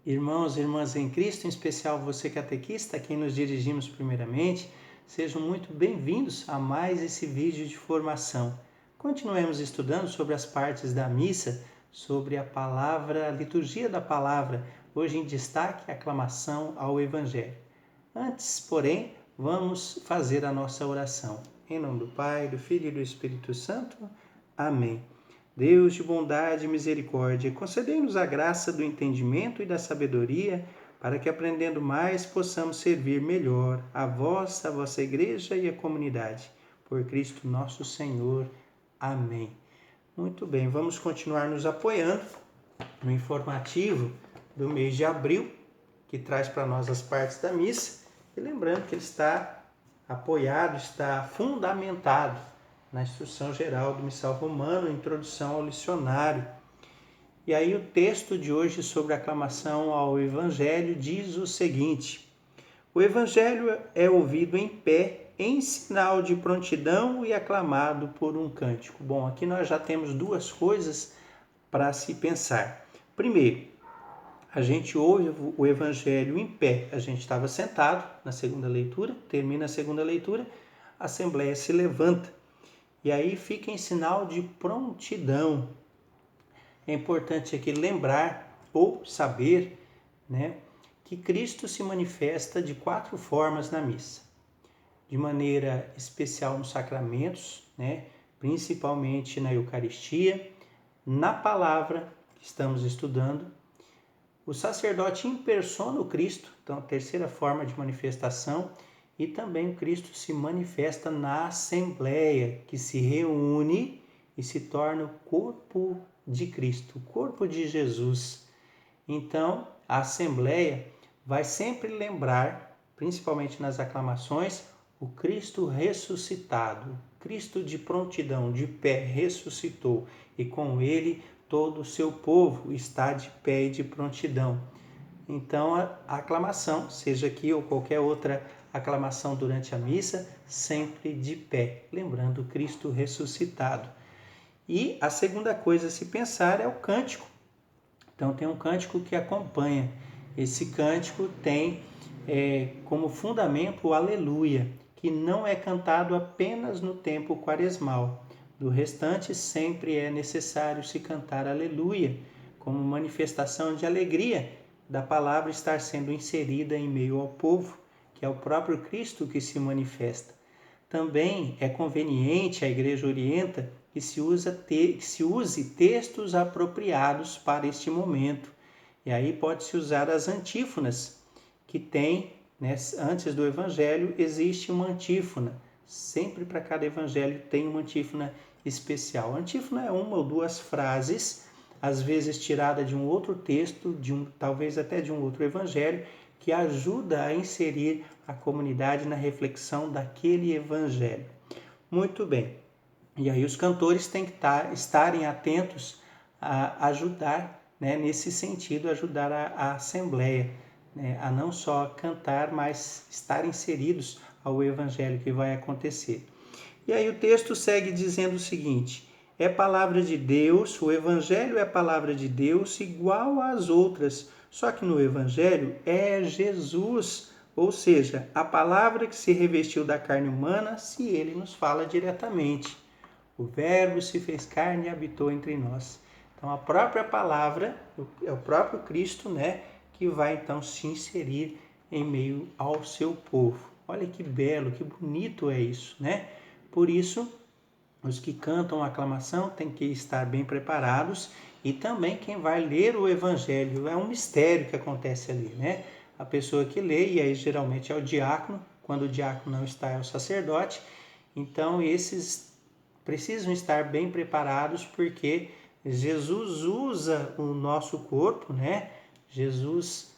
Irmãos e irmãs em Cristo, em especial você catequista, a quem nos dirigimos primeiramente, sejam muito bem-vindos a mais esse vídeo de formação. Continuemos estudando sobre as partes da missa, sobre a palavra, a liturgia da palavra, hoje em destaque a aclamação ao Evangelho. Antes, porém, vamos fazer a nossa oração. Em nome do Pai, do Filho e do Espírito Santo. Amém. Deus de bondade e misericórdia, concedei-nos a graça do entendimento e da sabedoria, para que, aprendendo mais, possamos servir melhor a vossa igreja e a comunidade. Por Cristo nosso Senhor. Amém. Muito bem, vamos continuar nos apoiando no informativo do mês de abril, que traz para nós as partes da missa, e lembrando que ele está apoiado, está fundamentado na Instrução Geral do Missal Romano, Introdução ao Licionário. E aí o texto de hoje sobre a aclamação ao Evangelho diz o seguinte: o Evangelho é ouvido em pé, em sinal de prontidão e aclamado por um cântico. Bom, aqui nós já temos duas coisas para se pensar. Primeiro, a gente ouve o Evangelho em pé. A gente estava sentado na segunda leitura, termina a segunda leitura, a Assembleia se levanta. E aí fica em sinal de prontidão. É importante aqui lembrar ou saber, que Cristo se manifesta de 4 formas na missa. De maneira especial nos sacramentos, principalmente na Eucaristia, na palavra que estamos estudando. O sacerdote impersona o Cristo, então a terceira forma de manifestação. E também o Cristo se manifesta na Assembleia, que se reúne e se torna o corpo de Cristo, o corpo de Jesus. Então, a Assembleia vai sempre lembrar, principalmente nas aclamações, o Cristo ressuscitado, Cristo de prontidão, de pé, ressuscitou, e com ele todo o seu povo está de pé e de prontidão. Então, a aclamação, seja aqui ou qualquer outra aclamação durante a missa, sempre de pé, lembrando Cristo ressuscitado. E a segunda coisa a se pensar é o cântico. Então, tem um cântico que acompanha. Esse cântico tem como fundamento o Aleluia, que não é cantado apenas no tempo quaresmal. Do restante, sempre é necessário se cantar Aleluia, como manifestação de alegria da palavra estar sendo inserida em meio ao povo, que é o próprio Cristo que se manifesta. Também é conveniente, a Igreja orienta, que se use textos apropriados para este momento. E aí pode-se usar as antífonas, que tem, antes do Evangelho, existe uma antífona. Sempre para cada Evangelho tem uma antífona especial. A antífona é uma ou duas frases, às vezes tirada de um outro texto, talvez até de um outro evangelho, que ajuda a inserir a comunidade na reflexão daquele evangelho. Muito bem. E aí os cantores têm que estarem atentos a ajudar, nesse sentido, ajudar a Assembleia, a não só cantar, mas estar inseridos ao evangelho que vai acontecer. E aí o texto segue dizendo o seguinte: é palavra de Deus, o Evangelho é palavra de Deus igual às outras, só que no Evangelho é Jesus, ou seja, a palavra que se revestiu da carne humana, se ele nos fala diretamente. O Verbo se fez carne e habitou entre nós. Então a própria palavra, é o próprio Cristo, que vai então se inserir em meio ao seu povo. Olha que belo, que bonito é isso, Por isso, os que cantam a aclamação têm que estar bem preparados, e também quem vai ler o Evangelho. É um mistério que acontece ali, A pessoa que lê, e aí geralmente é o diácono, quando o diácono não está, é o sacerdote. Então esses precisam estar bem preparados, porque Jesus usa o nosso corpo, Jesus,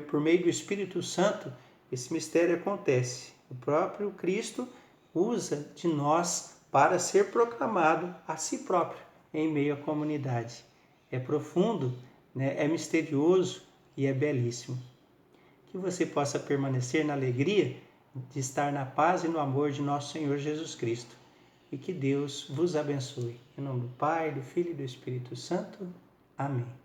por meio do Espírito Santo, esse mistério acontece. O próprio Cristo usa de nós para ser proclamado a si próprio em meio à comunidade. É profundo, é misterioso e é belíssimo. Que você possa permanecer na alegria de estar na paz e no amor de nosso Senhor Jesus Cristo. E que Deus vos abençoe. Em nome do Pai, do Filho e do Espírito Santo. Amém.